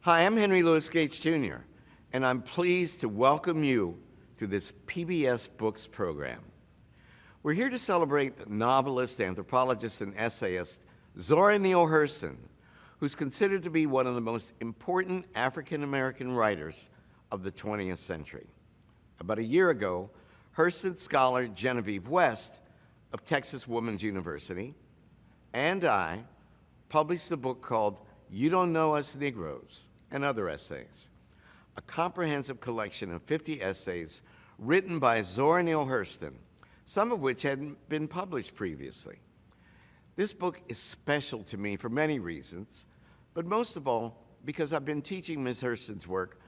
Hi, I'm Henry Louis Gates Jr., and I'm pleased to welcome you to this PBS Books program. We're here to celebrate the novelist, anthropologist, and essayist Zora Neale Hurston, who's considered to be one of the most important African-American writers of the 20th century. About a year ago, Hurston scholar Genevieve West of Texas Woman's University and I published a book called You Don't Know Us Negroes and Other Essays, a comprehensive collection of 50 essays written by Zora Neale Hurston, some of which hadn't been published previously. This book is special to me for many reasons, but most of all because I've been teaching Ms. Hurston's work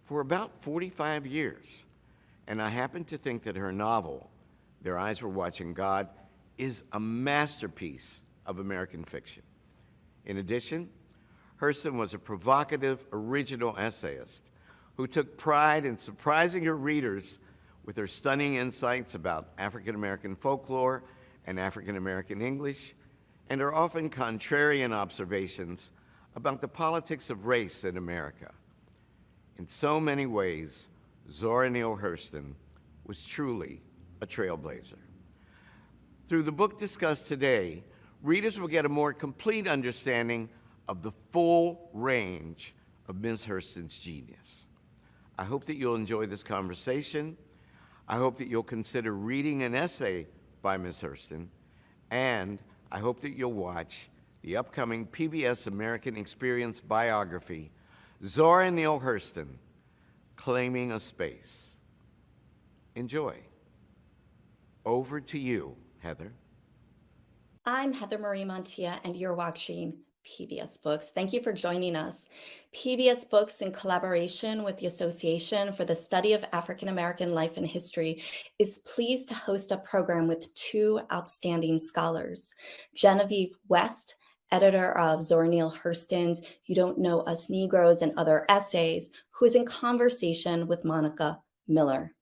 for about 45 years, and I happen to think that her novel, Their Eyes Were Watching God, is a masterpiece of American fiction. In addition, Hurston was a provocative, original essayist who took pride in surprising her readers with her stunning insights about African-American folklore and African-American English, and her often contrarian observations about the politics of race in America. In so many ways, Zora Neale Hurston was truly a trailblazer. Through the book discussed today, readers will get a more complete understanding of the full range of Ms. Hurston's genius. I hope that you'll enjoy this conversation. I hope that you'll consider reading an essay by Ms. Hurston, and I hope that you'll watch the upcoming PBS American Experience biography, Zora Neale Hurston, Claiming a Space. Enjoy. Over to you, Heather. I'm Heather Marie Montilla, and you're watching PBS Books. Thank you for joining us. PBS Books, in collaboration with the Association for the Study of African American Life and History, is pleased to host a program with two outstanding scholars. Genevieve West, editor of Zora Neale Hurston's You Don't Know Us Negroes and Other Essays, who is in conversation with Monica Miller.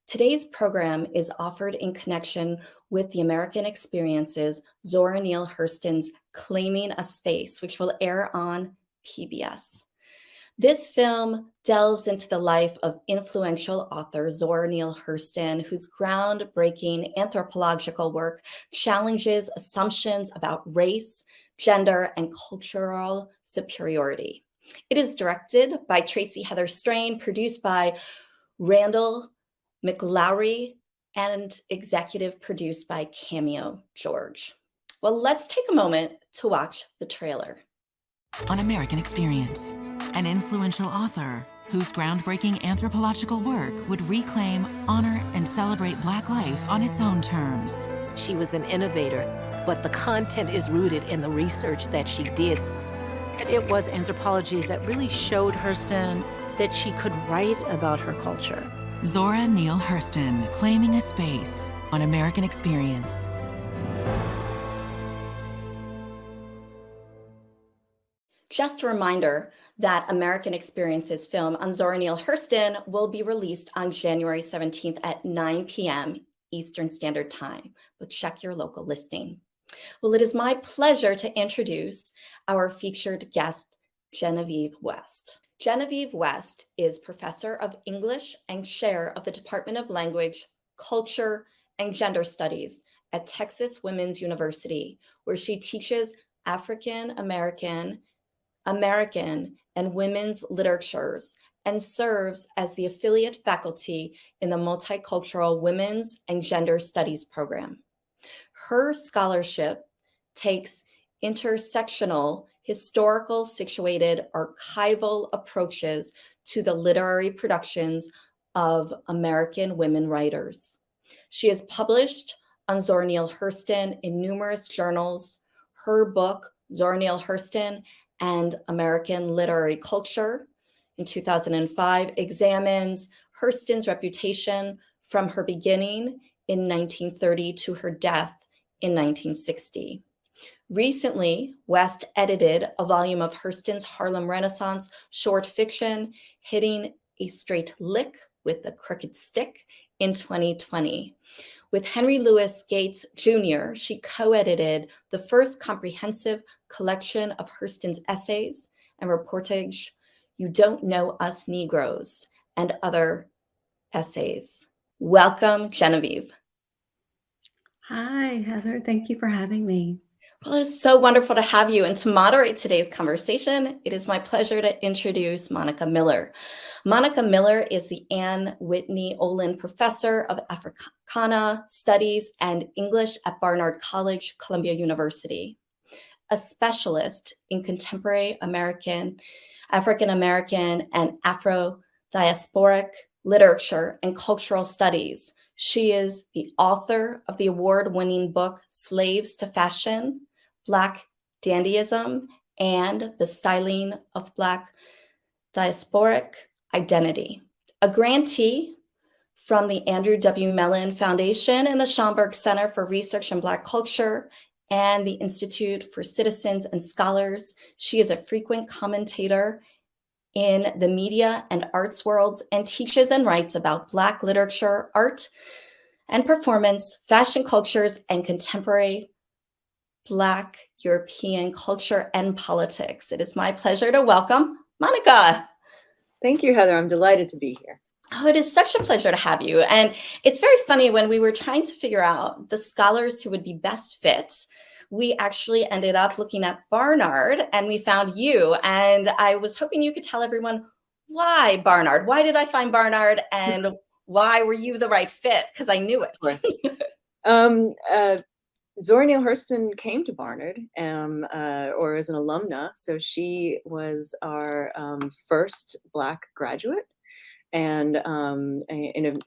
Today's program is offered in connection with the American Experience's Zora Neale Hurston's Claiming a Space, which will air on PBS. This film delves into the life of influential author Zora Neale Hurston, whose groundbreaking anthropological work challenges assumptions about race, gender, and cultural superiority. It is directed by Tracy Heather Strain, produced by Randall McLowry, and executive produced by Cameo George. Well, let's take a moment to watch the trailer. On American Experience, an influential author whose groundbreaking anthropological work would reclaim, honor, and celebrate Black life on its own terms. She was an innovator, but the content is rooted in the research that she did. It was anthropology that really showed Hurston that she could write about her culture. Zora Neale Hurston, Claiming a Space, on American Experience. Just a reminder that American Experience's film on Zora Neale Hurston will be released on January 17th at 9 p.m. Eastern Standard Time, but check your local listing. Well, it is my pleasure to introduce our featured guest, Genevieve West. Genevieve West is professor of English and chair of the Department of Language, Culture, and Gender Studies at Texas Women's University, where she teaches African American, and women's literatures and serves as the affiliate faculty in the Multicultural Women's and Gender Studies program. Her scholarship takes intersectional, historical situated archival approaches to the literary productions of American women writers. She has published on Zora Neale Hurston in numerous journals. Her book, Zora Neale Hurston and American Literary Culture, in 2005, examines Hurston's reputation from her beginning in 1930 to her death in 1960. Recently, West edited a volume of Hurston's Harlem Renaissance short fiction, Hitting a Straight Lick with a Crooked Stick, in 2020. With Henry Louis Gates Jr., she co-edited the first comprehensive collection of Hurston's essays and reportage, You Don't Know Us Negroes, and other essays. Welcome, Genevieve. Hi, Heather. Thank you for having me. Well, it's so wonderful to have you. And to moderate today's conversation, it is my pleasure to introduce Monica Miller. Monica Miller is the Anne Whitney Olin Professor of Africana Studies and English at Barnard College, Columbia University, a specialist in contemporary African American, and Afro-diasporic literature and cultural studies. She is the author of the award-winning book, Slaves to Fashion, Black Dandyism, and the Styling of Black Diasporic Identity. A grantee from the Andrew W. Mellon Foundation and the Schomburg Center for Research in Black Culture and the Institute for Citizens and Scholars. She is a frequent commentator in the media and arts worlds and teaches and writes about Black literature, art and performance, fashion cultures, and contemporary Black European culture and politics. It is my pleasure to welcome Monica. Thank you, Heather. I'm delighted to be here. Oh, it is such a pleasure to have you. And it's very funny, when we were trying to figure out the scholars who would be best fit, we actually ended up looking at Barnard and we found you. And I was hoping you could tell everyone, why Barnard? Why did I find Barnard? And why were you the right fit? Because I knew it. Zora Neale Hurston came to Barnard, or as an alumna. So she was our first Black graduate. And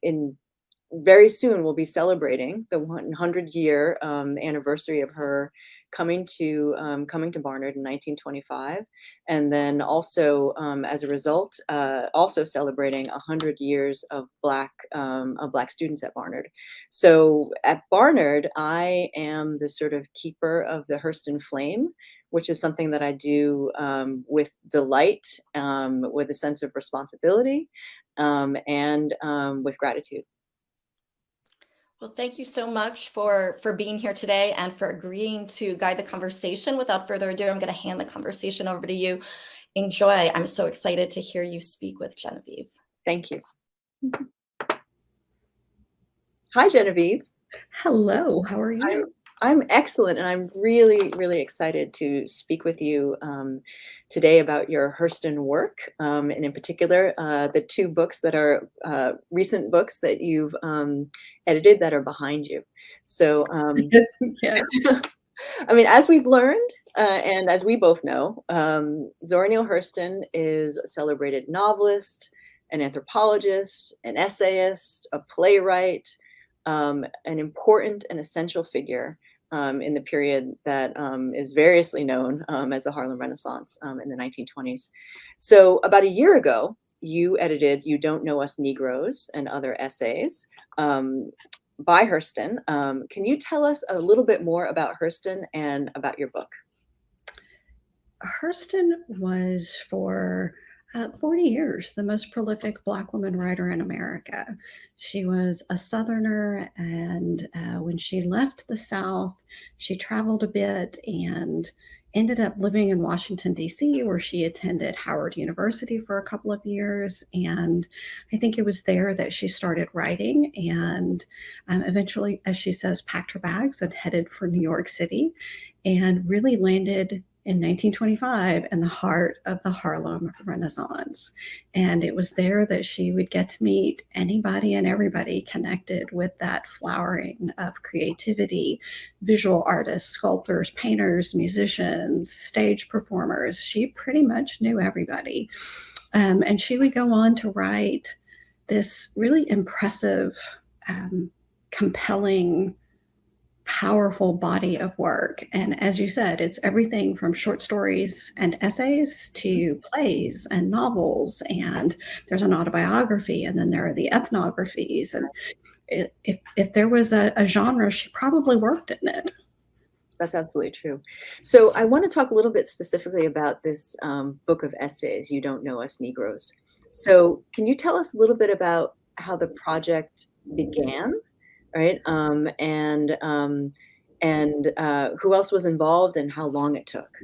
in very soon we'll be celebrating the 100-year anniversary of her coming to Barnard in 1925, and then also as a result, also celebrating 100 years of Black students at Barnard. So at Barnard, I am the sort of keeper of the Hurston flame, which is something that I do with delight, with a sense of responsibility, and with gratitude. Well, thank you so much for being here today and for agreeing to guide the conversation. Without further ado, I'm going to hand the conversation over to you. Enjoy. I'm so excited to hear you speak with Genevieve. Thank you. Hi, Genevieve. Hello, how are you? I'm excellent, and I'm really, really excited to speak with you today about your Hurston work, and in particular, the two books that are recent books that you've edited that are behind you. So, Yes. I mean, as we've learned, and as we both know, Zora Neale Hurston is a celebrated novelist, an anthropologist, an essayist, a playwright, an important and essential figure in the period that is variously known as the Harlem Renaissance in the 1920s. So about a year ago, you edited You Don't Know Us Negroes and Other Essays by Hurston. Can you tell us a little bit more about Hurston and about your book? Hurston was for 40 years the most prolific Black woman writer in America. She was a Southerner, and when she left the South, she traveled a bit and ended up living in Washington, D.C., where she attended Howard University for a couple of years. And I think it was there that she started writing, and eventually, as she says, packed her bags and headed for New York City, and really landed in 1925 in the heart of the Harlem Renaissance. And it was there that she would get to meet anybody and everybody connected with that flowering of creativity: visual artists, sculptors, painters, musicians, stage performers. She pretty much knew everybody. And she would go on to write this really impressive, compelling, powerful body of work. And as you said, it's everything from short stories and essays to plays and novels, and there's an autobiography, and then there are the ethnographies. And if there was a genre, she probably worked in it. That's absolutely true. So I want to talk a little bit specifically about this book of essays, You Don't Know Us Negroes. So can you tell us a little bit about how the project began? Right, and who else was involved and how long it took?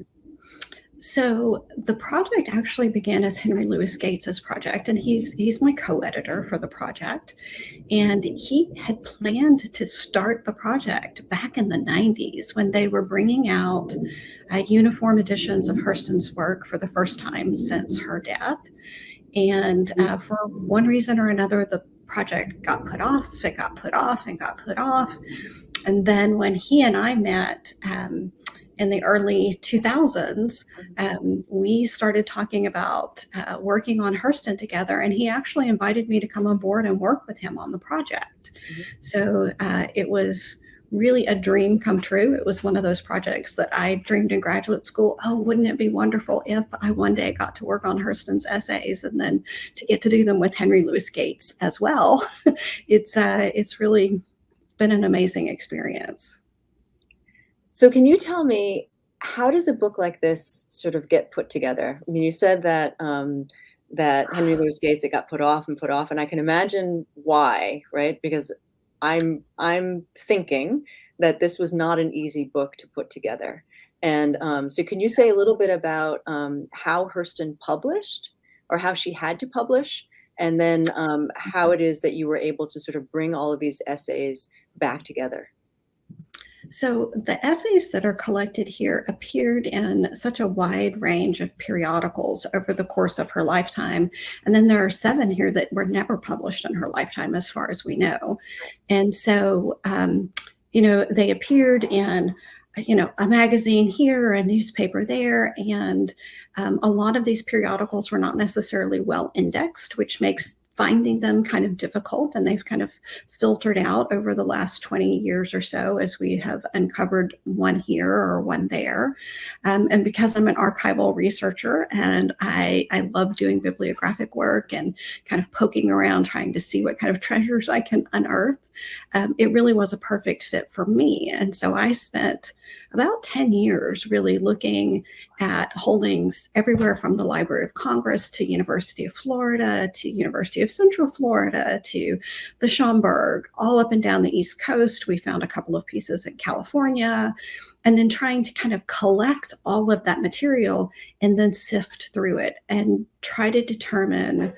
So the project actually began as Henry Louis Gates's project, and he's my co-editor for the project. And he had planned to start the project back in the 90s when they were bringing out uniform editions of Hurston's work for the first time since her death. And for one reason or another, the project got put off. It got put off and got put off. And then when he and I met in the early 2000s, we started talking about working on Hurston together, and he actually invited me to come on board and work with him on the project. So it was really a dream come true. It was one of those projects that I dreamed in graduate school. Oh, wouldn't it be wonderful if I one day got to work on Hurston's essays, and then to get to do them with Henry Louis Gates as well. It's really been an amazing experience. So can you tell me, how does a book like this sort of get put together? I mean, you said that that Henry Louis Gates, it got put off, and I can imagine why, right? Because I'm thinking that this was not an easy book to put together. And so can you say a little bit about how Hurston published, or how she had to publish, and then how it is that you were able to sort of bring all of these essays back together? So the essays that are collected here appeared in such a wide range of periodicals over the course of her lifetime. And then there are 7 here that were never published in her lifetime, as far as we know. And so, they appeared in, a magazine here, a newspaper there, and a lot of these periodicals were not necessarily well indexed, which makes finding them kind of difficult, and they've kind of filtered out over the last 20 years or so as we have uncovered one here or one there. And because I'm an archival researcher and I love doing bibliographic work and kind of poking around trying to see what kind of treasures I can unearth, it really was a perfect fit for me. And so I spent about 10 years really looking at holdings everywhere from the Library of Congress to University of Florida to University of Central Florida to the Schomburg, all up and down the East Coast. We found a couple of pieces in California, and then trying to kind of collect all of that material and then sift through it and try to determine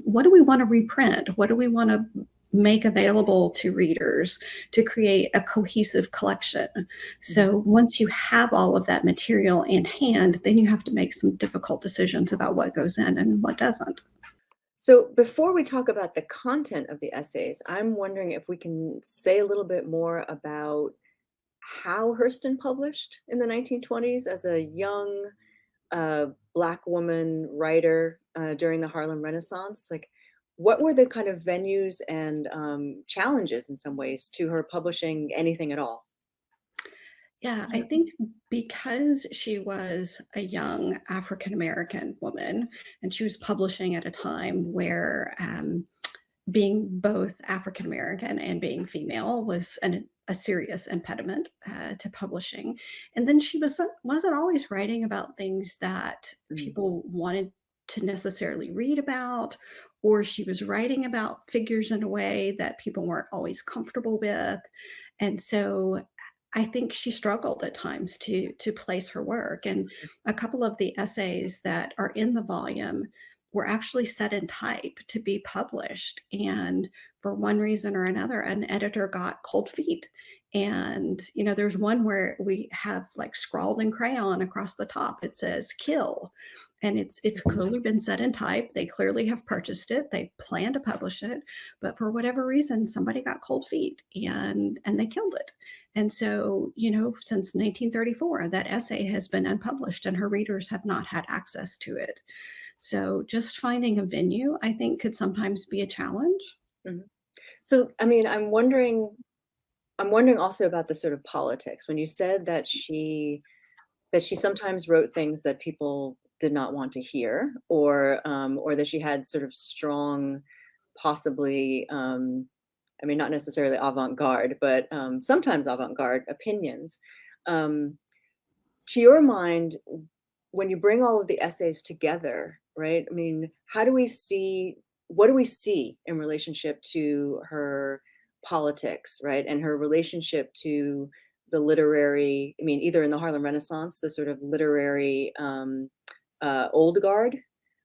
what do we want to reprint? What do we want to make available to readers to create a cohesive collection? So once you have all of that material in hand, then you have to make some difficult decisions about what goes in and what doesn't. So before we talk about the content of the essays, I'm wondering if we can say a little bit more about how Hurston published in the 1920s as a young Black woman writer during the Harlem Renaissance. Like, what were the kind of venues and challenges in some ways to her publishing anything at all? Yeah, I think because she was a young African American woman and she was publishing at a time where being both African American and being female was a serious impediment to publishing. And then she wasn't always writing about things that people wanted to necessarily read about, or she was writing about figures in a way that people weren't always comfortable with. And so I think she struggled at times to place her work. And a couple of the essays that are in the volume were actually set in type to be published. And for one reason or another, an editor got cold feet. And, there's one where we have like scrawled in crayon across the top, it says kill. And it's clearly been set in type. They clearly have purchased it. They plan to publish it. But for whatever reason, somebody got cold feet and they killed it. And so, since 1934, that essay has been unpublished and her readers have not had access to it. So just finding a venue, I think, could sometimes be a challenge. Mhm. So, I mean, I'm wondering also about the sort of politics. When you said that she sometimes wrote things that people did not want to hear, or that she had sort of strong, possibly, I mean, not necessarily avant-garde, but sometimes avant-garde opinions. Um, to your mind, when you bring all of the essays together, right? I mean, what do we see in relationship to her politics, right? And her relationship to the literary, I mean, either in the Harlem Renaissance, the sort of literary old guard,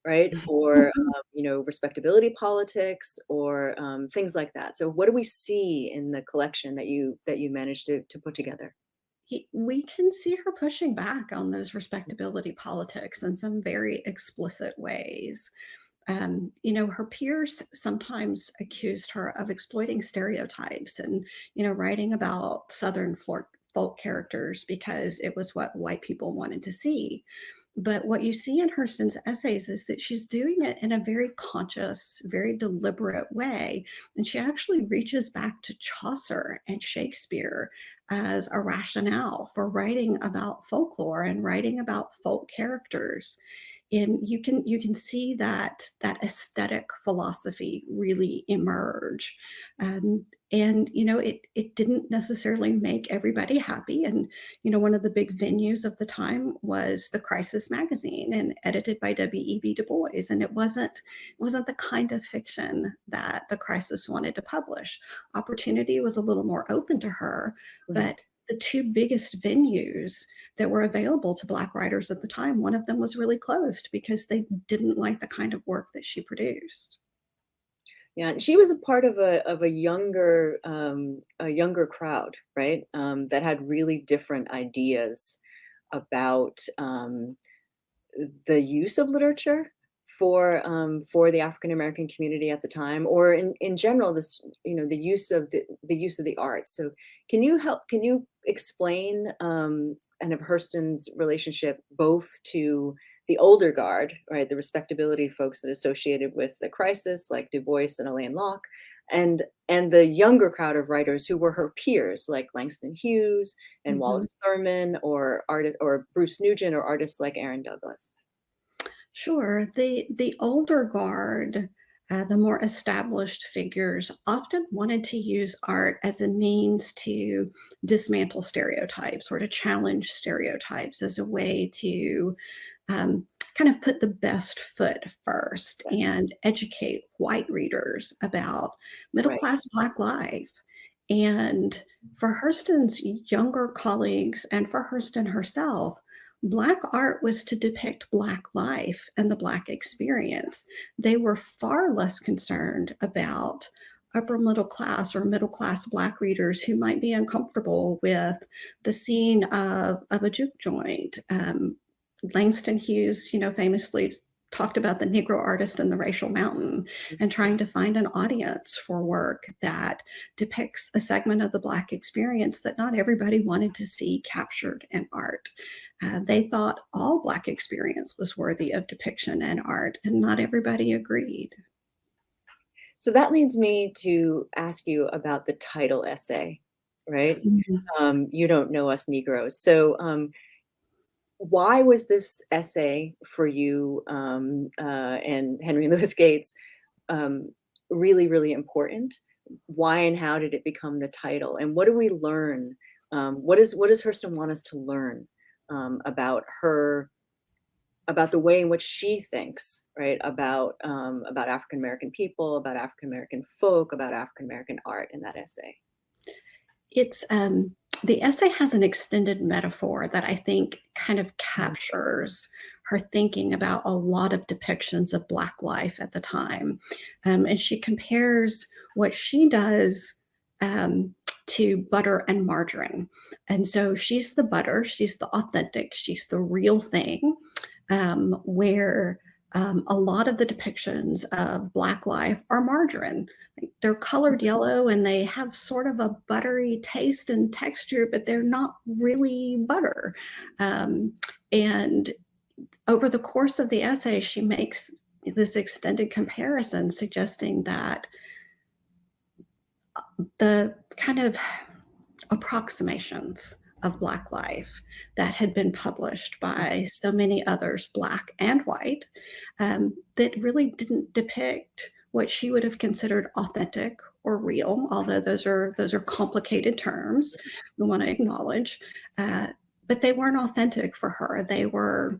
right? Or, you know, respectability politics or things like that. So what do we see in the collection that you managed to put together? We can see her pushing back on those respectability politics in some very explicit ways. You know, her peers sometimes accused her of exploiting stereotypes and, you know, writing about Southern folk characters because it was what white people wanted to see. But what you see in Hurston's essays is that she's doing it in a very conscious, very deliberate way. And she actually reaches back to Chaucer and Shakespeare as a rationale for writing about folklore and writing about folk characters. And you can see that aesthetic philosophy really emerge. And you know, it didn't necessarily make everybody happy. And you know, one of the big venues of the time was the Crisis magazine, and edited by W.E.B. Du Bois. And it wasn't the kind of fiction that the Crisis wanted to publish. Opportunity was a little more open to her, Mhm. but the two biggest venues that were available to Black writers at the time, one of them was really closed because they didn't like the kind of work that she produced. Yeah, and she was a part of a younger crowd, right? That had really different ideas about the use of literature for the African American community at the time, or in general, this, you know, the use of the arts. So can you explain kind of Hurston's relationship both to the older guard, right, the respectability folks that associated with the Crisis, like Du Bois and Alain Locke, and the younger crowd of writers who were her peers, like Langston Hughes and Mhm. Wallace Thurman, or artist or Bruce Nugent, or artists like Aaron Douglas. Sure. The older guard, the more established figures, often wanted to use art as a means to dismantle stereotypes or to challenge stereotypes as a way to kind of put the best foot first Yes. and educate white readers about middle Right. class Black life. And for Hurston's younger colleagues and for Hurston herself, Black art was to depict Black life and the Black experience. They were far less concerned about upper middle class or middle class Black readers who might be uncomfortable with the scene of a juke joint. Langston Hughes, you know, famously talked about the Negro artist and the racial mountain and trying to find an audience for work that depicts a segment of the Black experience that not everybody wanted to see captured in art. They thought all Black experience was worthy of depiction and art, and not everybody agreed. So that leads me to ask you about the title essay, right? Mhm. You don't know us Negroes. So why was this essay for you and Henry Louis Gates um, really, really important? Why and how did it become the title? And what do we learn? What does Hurston want us to learn about her, about the way in which she thinks, right, about African American people, about African American folk, about African American art in that essay? It's the essay has an extended metaphor that I think kind of Mm. captures her thinking about a lot of depictions of Black life at the time. And she compares what she does to butter and margarine. And so she's the butter, she's the authentic, she's the real thing, where a lot of the depictions of Black life are margarine. They're colored yellow and they have sort of a buttery taste and texture, but they're not really butter. Um, and over the course of the essay, she makes this extended comparison suggesting that the kind of approximations of Black life that had been published by so many others, Black and white, that really didn't depict what she would have considered authentic or real, although those are complicated terms we want to acknowledge. Uh, but they weren't authentic for her. They were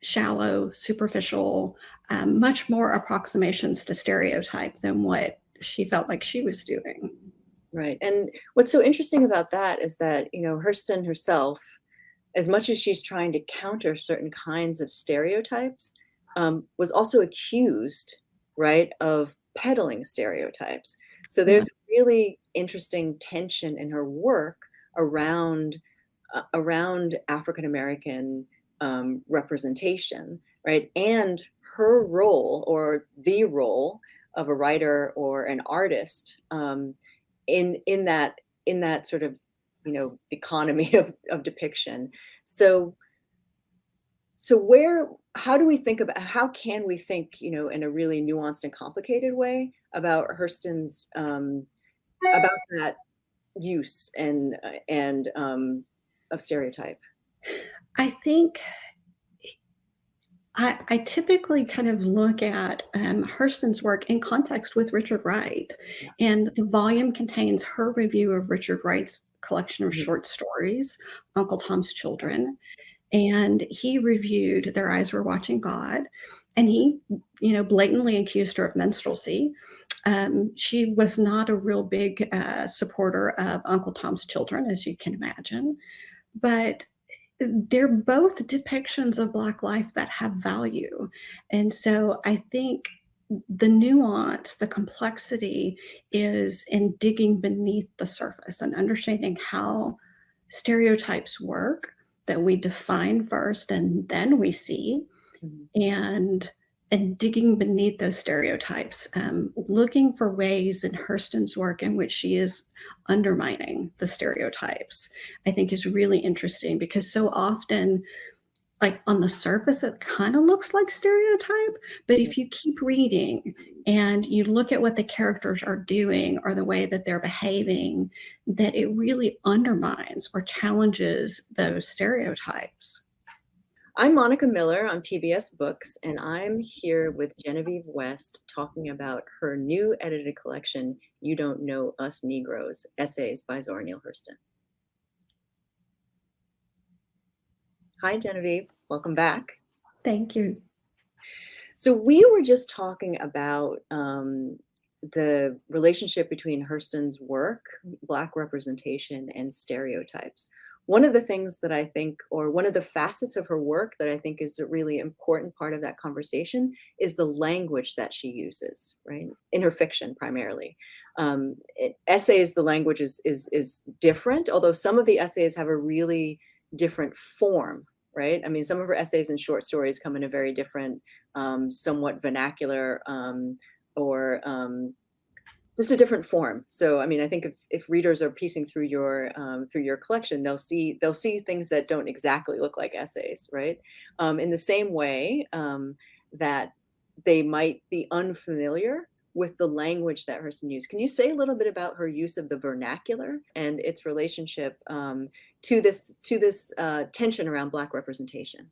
shallow, superficial, much more approximations to stereotype than what she felt like she was doing. Right. And what's so interesting about that is that, Hurston herself, as much as she's trying to counter certain kinds of stereotypes, was also accused, right, of peddling stereotypes. So Right. there's really interesting tension in her work around around African American representation, right, and her role or the role of a writer or an artist in that sort of economy of depiction. So where how do we think about how can we think in a really nuanced and complicated way about Hurston's about that use and of stereotype? I think I typically kind of look at Hurston's work in context with Richard Wright, Yeah. and the volume contains her review of Richard Wright's collection of Mhm. short stories, Uncle Tom's Children, and he reviewed Their Eyes Were Watching God, and he, blatantly accused her of minstrelsy. She was not a real big supporter of Uncle Tom's Children, as you can imagine, but they're both depictions of Black life that have value. And so I think the nuance, the complexity is in digging beneath the surface and understanding how stereotypes work, that we define first and then we see, Mhm. and digging beneath those stereotypes, looking for ways in Hurston's work in which she is undermining the stereotypes, I think is really interesting because so often, like on the surface, it kind of looks like stereotype, but if you keep reading and you look at what the characters are doing or the way that they're behaving, that it really undermines or challenges those stereotypes. I'm Monica Miller on PBS Books, and I'm here with Genevieve West talking about her new edited collection, You Don't Know Us Negroes, Essays by Zora Neale Hurston. Hi, Genevieve. Welcome back. Thank you. So we were just talking about the relationship between Hurston's work, Black representation, and stereotypes. One of the things that I think, or one of the facets of her work that I think is a really important part of that conversation is the language that she uses, right? In her fiction, primarily. Essays, the language is different, although some of the essays have a really different form, right? I mean, some of her essays and short stories come in a very different, somewhat vernacular or just a different form. So, I mean, I think if readers are piecing through your collection, they'll see things that don't exactly look like essays, right? In the same way that they might be unfamiliar with the language that Hurston used. Can you say a little bit about her use of the vernacular and its relationship to this tension around Black representation?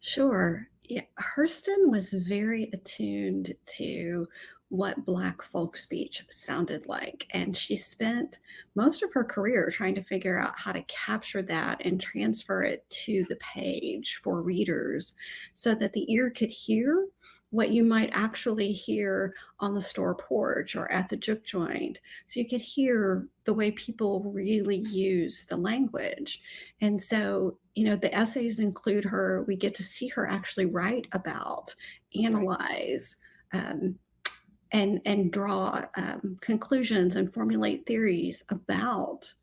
Sure. Yeah, Hurston was very attuned to what Black folk speech sounded like. And she spent most of her career trying to figure out how to capture that and transfer it to the page for readers so that the ear could hear what you might actually hear on the store porch or at the juke joint. So you could hear the way people really use the language. And so, the essays include her, we get to see her actually write about, Right. analyze, um, and draw conclusions and formulate theories about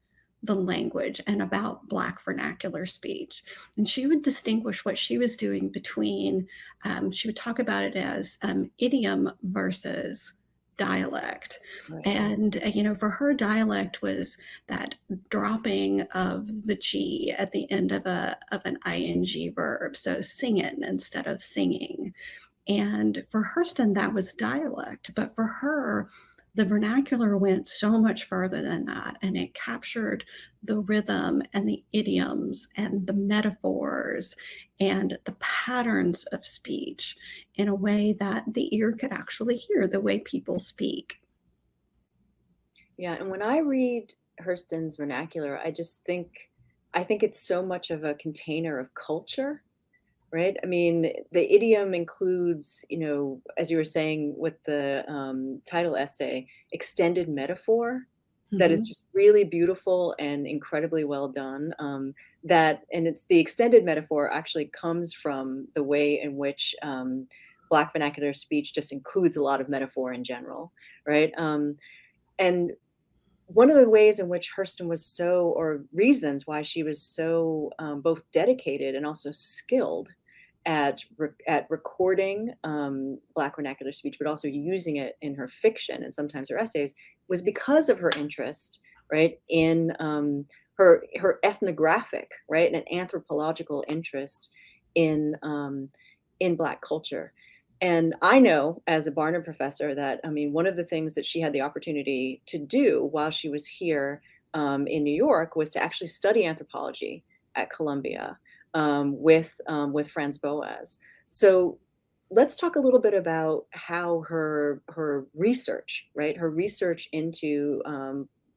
the language and about Black vernacular speech. And she would distinguish what she was doing between, she would talk about it as idiom versus dialect. Right. And, for her, dialect was that dropping of the G at the end of an ing verb. So singing instead of singing. And for Hurston, that was dialect. But for her, the vernacular went so much further than that. And it captured the rhythm and the idioms and the metaphors and the patterns of speech in a way that the ear could actually hear the way people speak. Yeah, and when I read Hurston's vernacular, I think it's so much of a container of culture, right? I mean, the idiom includes, as you were saying with the title essay, extended metaphor, that is Mhm. just really beautiful and incredibly well done. And it's the extended metaphor actually comes from the way in which Black vernacular speech just includes a lot of metaphor in general, right? And one of the ways in which Hurston was so, or reasons why she was so both dedicated and also skilled at recording Black vernacular speech, but also using it in her fiction and sometimes her essays, was because of her interest, right, in her ethnographic, right, and an anthropological interest in Black culture. And I know as a Barnard professor that, I mean, one of the things that she had the opportunity to do while she was here in New York was to actually study anthropology at Columbia with Franz Boas. So let's talk a little bit about how her research, right, her research into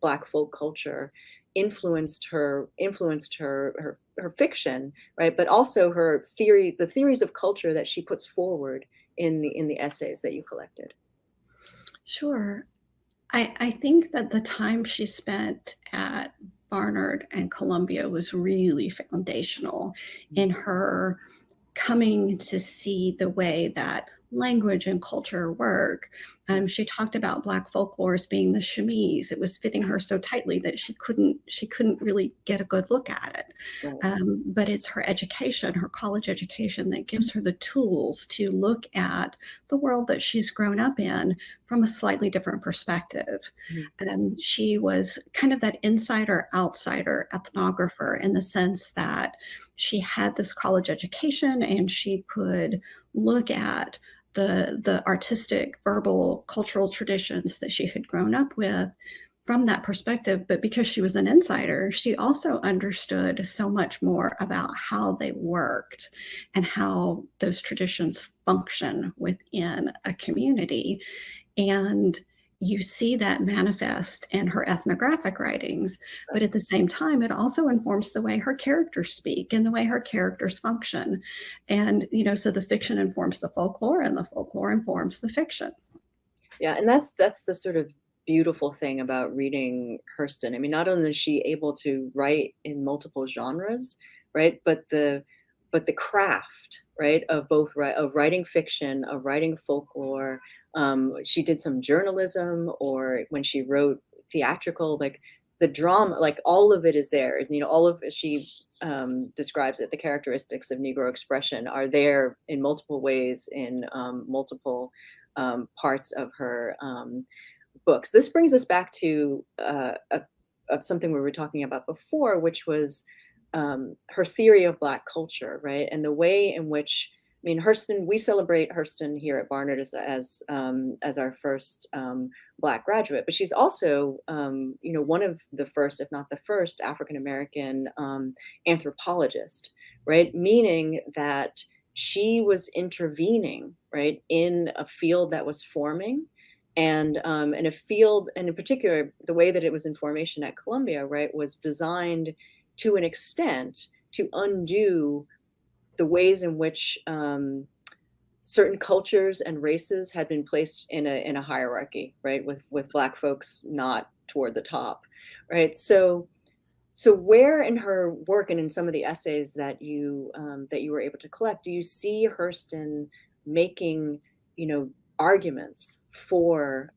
Black folk culture influenced her fiction, right, but also her theory, the theories of culture that she puts forward in the essays that you collected. Sure. I think that the time she spent at Barnard and Columbia was really foundational in her coming to see the way that language and culture work. She talked about Black folklore as being the chemise. It was fitting her so tightly that she couldn't really get a good look at it. Right. But it's her education, her college education, that gives her the tools to look at the world that she's grown up in from a slightly different perspective. She was kind of that insider outsider ethnographer in the sense that she had this college education and she could look at the artistic, verbal, cultural traditions that she had grown up with from that perspective. But because she was an insider, she also understood so much more about how they worked and how those traditions function within a community. And you see that manifest in her ethnographic writings, but at the same time, it also informs the way her characters speak and the way her characters function. And, so the fiction informs the folklore and the folklore informs the fiction. Yeah, and that's the sort of beautiful thing about reading Hurston. I mean, not only is she able to write in multiple genres, right, but the craft, right, of both of writing fiction, of writing folklore. She did some journalism, or when she wrote theatrical, like the drama, like all of it is there. All of it, she describes it. The characteristics of Negro expression are there in multiple ways in multiple parts of her books. This brings us back to of something we were talking about before, which was her theory of Black culture, right? And the way in which, I mean, Hurston, we celebrate Hurston here at Barnard as our first Black graduate, but she's also, one of the first, if not the first, African American anthropologist, right? Meaning that she was intervening, right, in a field that was forming, and in a field, and in particular, the way that it was in formation at Columbia, right, was designed to an extent to undo the ways in which certain cultures and races had been placed in a hierarchy, right, with Black folks not toward the top, right? So where in her work and in some of the essays that you were able to collect, do you see Hurston making, arguments for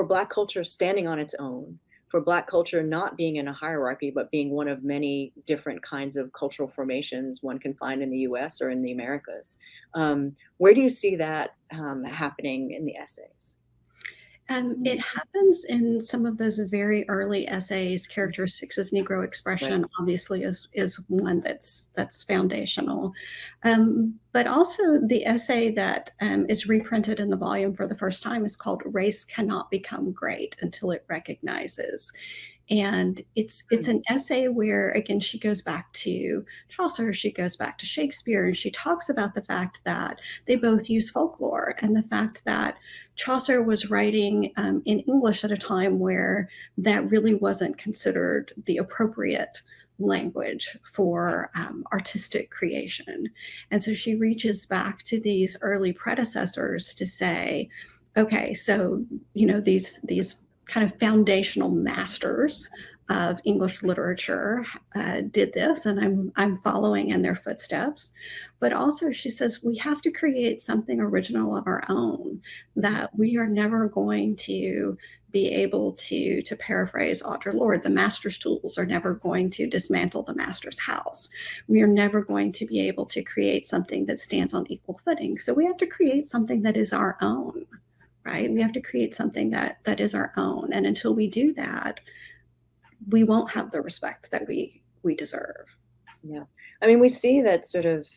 Black culture standing on its own, for Black culture not being in a hierarchy, but being one of many different kinds of cultural formations one can find in the US or in the Americas? Where do you see that happening in the essays? It happens in some of those very early essays. Characteristics of Negro Right. expression obviously is one that's foundational, but also the essay that is reprinted in the volume for the first time is called "Race Cannot Become Great Until It Recognizes." And it's an essay where, again, she goes back to Chaucer, she goes back to Shakespeare, and she talks about the fact that they both use folklore and the fact that Chaucer was writing in English at a time where that really wasn't considered the appropriate language for artistic creation. And so she reaches back to these early predecessors to say, Okay, so these kind of foundational masters of English literature did this, and I'm following in their footsteps. But also, she says we have to create something original of our own, that we are never going to be able to paraphrase Audre Lorde, the master's tools are never going to dismantle the master's house. We are never going to be able to create something that stands on equal footing. So we have to create something that is our own, right? We have to create something that is our own. And until we do that, we won't have the respect that we deserve. Yeah. I mean, we see that sort of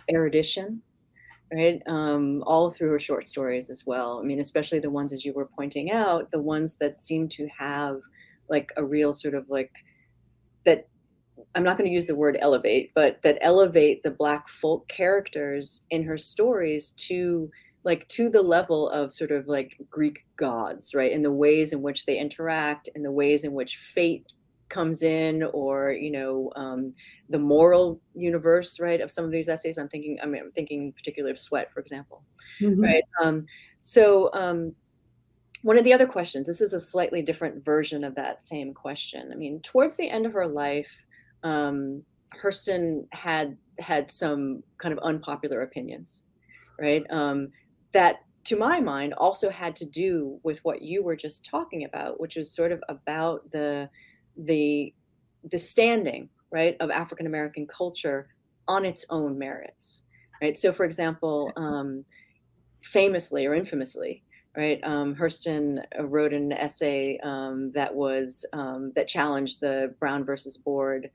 erudition, right? All through her short stories as well. I mean, especially the ones, as you were pointing out, the ones that seem to have like a real sort of like that, I'm not going to use the word elevate, but that elevate the Black folk characters in her stories to the level of sort of like Greek gods, right? In the ways in which they interact, in the ways in which fate comes in, or the moral universe, right, of some of these essays. I'm thinking in particular of Sweat, for example, Mhm. right? So one of the other questions, this is a slightly different version of that same question. I mean, towards the end of her life, Hurston had some kind of unpopular opinions, right? That, to my mind, also had to do with what you were just talking about, which is sort of about the standing, right, of African American culture on its own merits, right? So, for example, famously or infamously, right, Hurston wrote an essay that challenged the Brown versus Board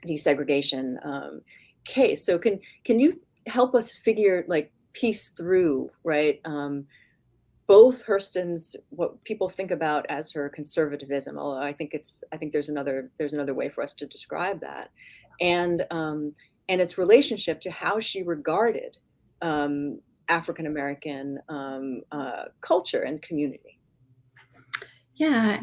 desegregation case. So, can you help us piece through, right, both Hurston's, what people think about as her conservatism, although I think there's another way for us to describe that, and its relationship to how she regarded African American culture and community. Yeah,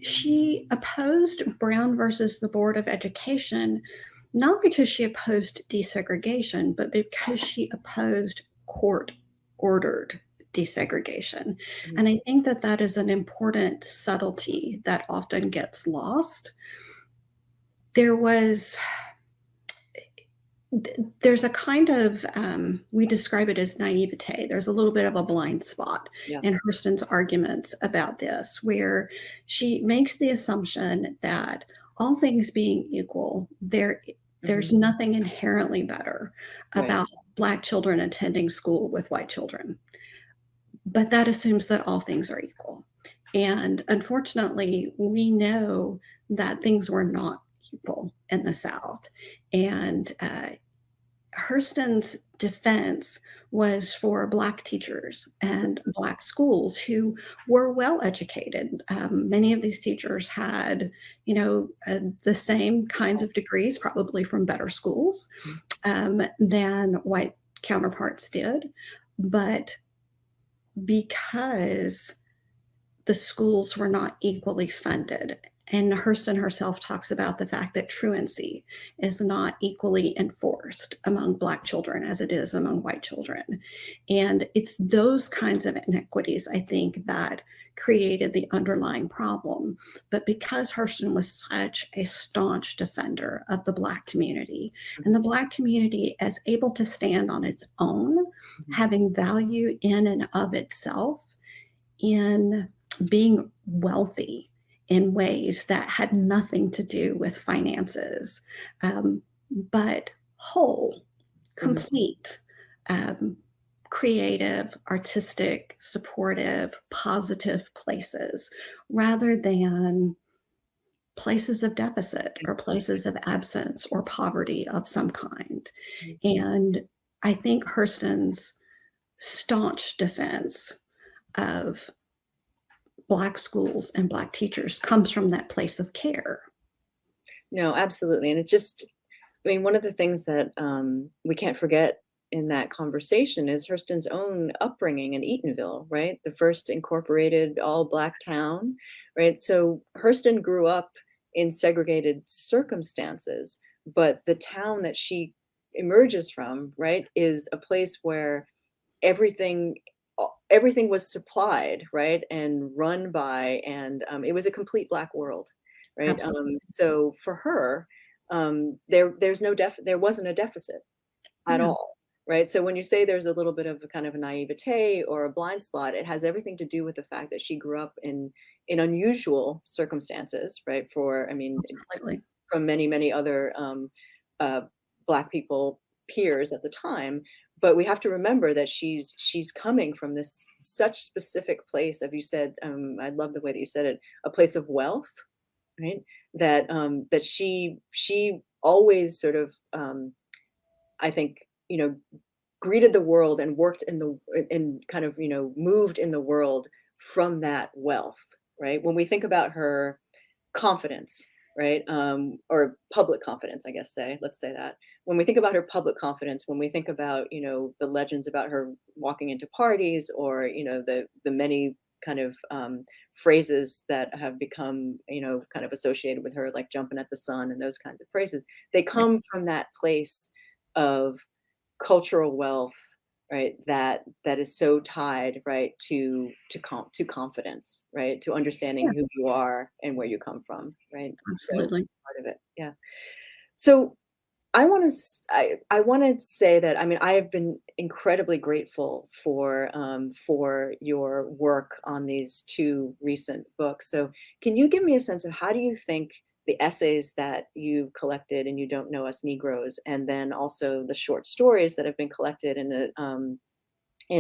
she opposed Brown versus the Board of Education, not because she opposed desegregation, but because she opposed court-ordered desegregation. And I think that is an important subtlety that often gets lost. There's a kind of, we describe it as naivete. There's a little bit of a blind spot in Hurston's arguments about this, where she makes the assumption that all things being equal, there's nothing inherently better about Black children attending school with white children. But that assumes that all things are equal. And unfortunately, we know that things were not equal in the South. And Hurston's defense was for Black teachers and Black schools who were well educated. Many of these teachers had, the same kinds of degrees, probably from better schools than white counterparts did. But because the schools were not equally funded. And Hurston herself talks about the fact that truancy is not equally enforced among Black children as it is among white children. And it's those kinds of inequities, I think, that created the underlying problem. But because Hurston was such a staunch defender of the Black community, and the Black community as able to stand on its own, having value in and of itself, in being wealthy in ways that had nothing to do with finances, but whole, complete, creative, artistic, supportive, positive places, rather than places of deficit or places of absence or poverty of some kind. And I think Hurston's staunch defense of Black schools and Black teachers comes from that place of care. No, absolutely. And one of the things that we can't forget in that conversation is Hurston's own upbringing in Eatonville, right? The first incorporated all Black town, right? So Hurston grew up in segregated circumstances, but the town that she emerges from, right, is a place where everything everything was supplied, right, and run by, and it was a complete Black world, right? Absolutely. So for her, there wasn't a deficit at Yeah. all, right? So when you say there's a little bit of a kind of a naivete or a blind spot, it has everything to do with the fact that she grew up in unusual circumstances, right? For I mean, Absolutely. from many other uh, Black people peers at the time. But we have to remember that she's coming from this such specific place, as you said. I love the way that you said it, a place of wealth, right? That she always sort of I think, greeted the world and worked in kind of, moved in the world from that wealth, right? When we think about her confidence, right? Or public confidence, I guess let's say that. When we think about her public confidence, when we think about, the legends about her walking into parties, or, the many kind of phrases that have become, kind of associated with her, like jumping at the sun and those kinds of phrases, they Right. come from that place of cultural wealth, right? That is so tied, right, to confidence, right, to understanding who Yes, you are and where you come from, right? So absolutely. part of it, yeah. So I want to say that, I mean, I have been incredibly grateful for your work on these two recent books. So can you give me a sense of how do you think the essays that you've collected in You Don't Know Us Negroes, and then also the short stories that have been collected in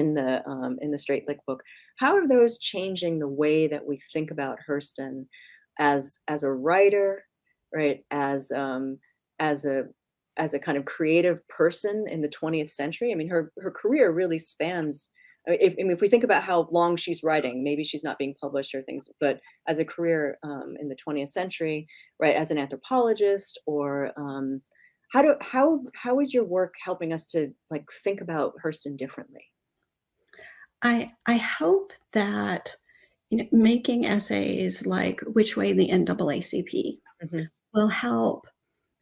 the Straight Lick book, how are those changing the way that we think about Hurston as a writer, right? As a as a kind of creative person in the 20th century. I mean, her career really spans. If we think about how long she's writing, maybe she's not being published or things, but as a career in the 20th century, right? As an anthropologist, or how is your work helping us to like think about Hurston differently? I hope that, making essays like Which Way the NAACP Mhm. will help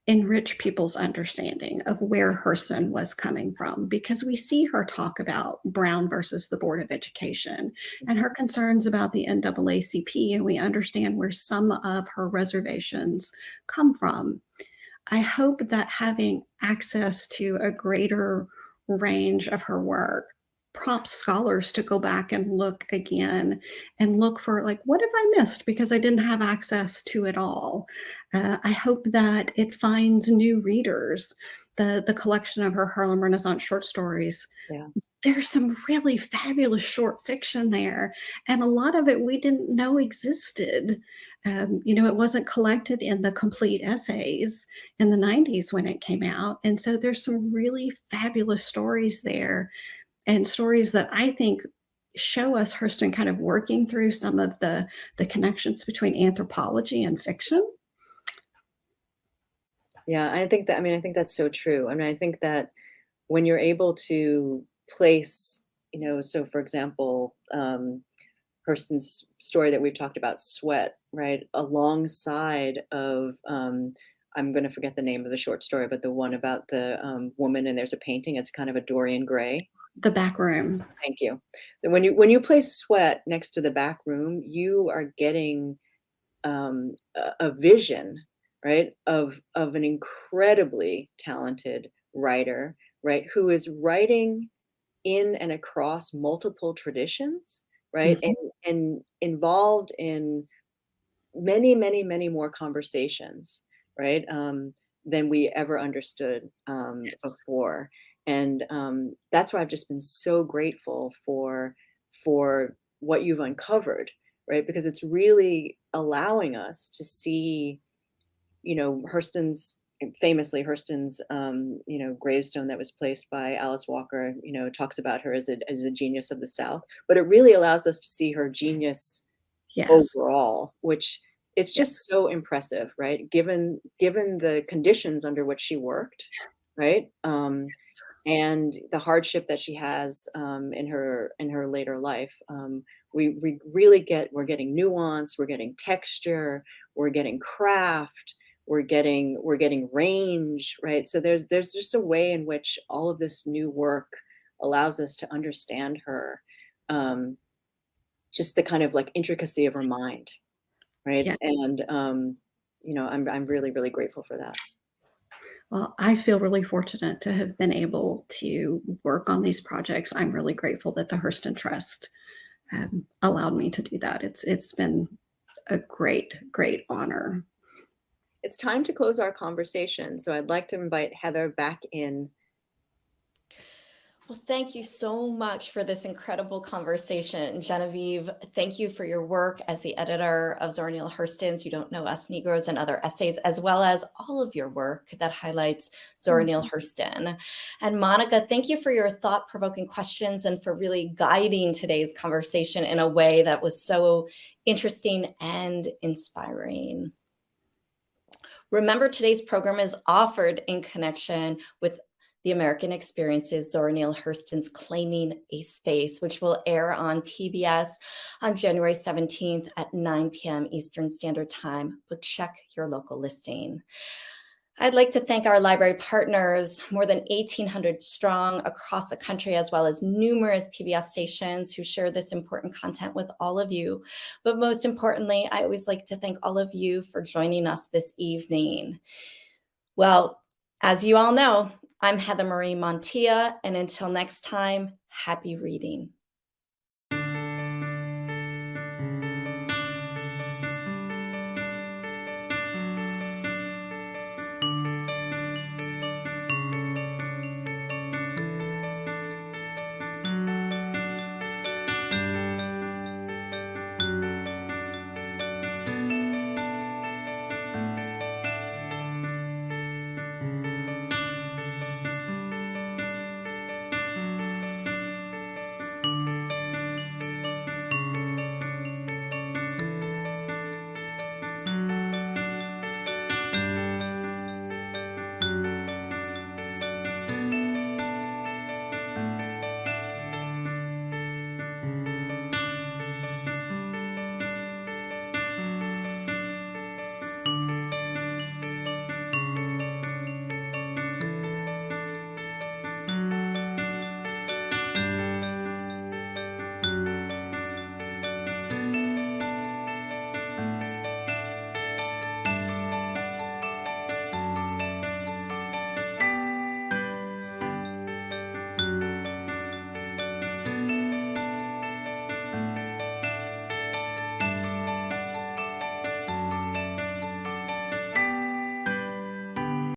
enrich people's understanding of where Hurston was coming from, because we see her talk about Brown versus the Board of Education and her concerns about the NAACP, and we understand where some of her reservations come from. I hope that having access to a greater range of her work prompts scholars to go back and look again and look for, like, what have I missed because I didn't have access to it all. I hope that it finds new readers. The collection of her Harlem Renaissance short stories, Yeah. there's some really fabulous short fiction there, and a lot of it we didn't know existed. It wasn't collected in the complete essays in the 90s when it came out, and so there's some really fabulous stories there, and stories that I think show us Hurston kind of working through some of the connections between anthropology and fiction. Yeah, I think that's so true. I mean, I think that when you're able to place, so for example, Hurston's story that we've talked about, Sweat, right, alongside of, I'm going to forget the name of the short story, but the one about the woman and there's a painting. It's kind of a Dorian Gray. The back room. Thank you. Then when you place Sweat next to the back room, you are getting a vision, right, of an incredibly talented writer, right, who is writing in and across multiple traditions, right, Mhm. and involved in many more conversations, right, than we ever understood Yes. before. And that's why I've just been so grateful for what you've uncovered, right? Because it's really allowing us to see, Hurston's gravestone that was placed by Alice Walker, talks about her as a genius of the South, but it really allows us to see her genius Yes. overall, which it's Yeah. just so impressive, right? Given the conditions under which she worked, right? And the hardship that she has in her later life. We really we're getting nuance, we're getting texture, we're getting craft, we're getting range, right? So there's just a way in which all of this new work allows us to understand her, just the kind of like intricacy of her mind, right? Yes. And I'm really, really grateful for that. Well, I feel really fortunate to have been able to work on these projects. I'm really grateful that the Hurston Trust allowed me to do that. It's been a great, great honor. It's time to close our conversation, so I'd like to invite Heather back in. Well, thank you so much for this incredible conversation. Genevieve, thank you for your work as the editor of Zora Neale Hurston's You Don't Know Us Negroes and Other Essays, as well as all of your work that highlights Zora Neale Hurston. And Monica, thank you for your thought-provoking questions and for really guiding today's conversation in a way that was so interesting and inspiring. Remember, today's program is offered in connection with the American Experience's Zora Neale Hurston's Claiming a Space, which will air on PBS on January 17th at 9 p.m. Eastern Standard Time, but check your local listing. I'd like to thank our library partners, more than 1,800 strong across the country, as well as numerous PBS stations who share this important content with all of you. But most importantly, I always like to thank all of you for joining us this evening. Well, as you all know, I'm Heather Marie Montilla, and until next time, happy reading.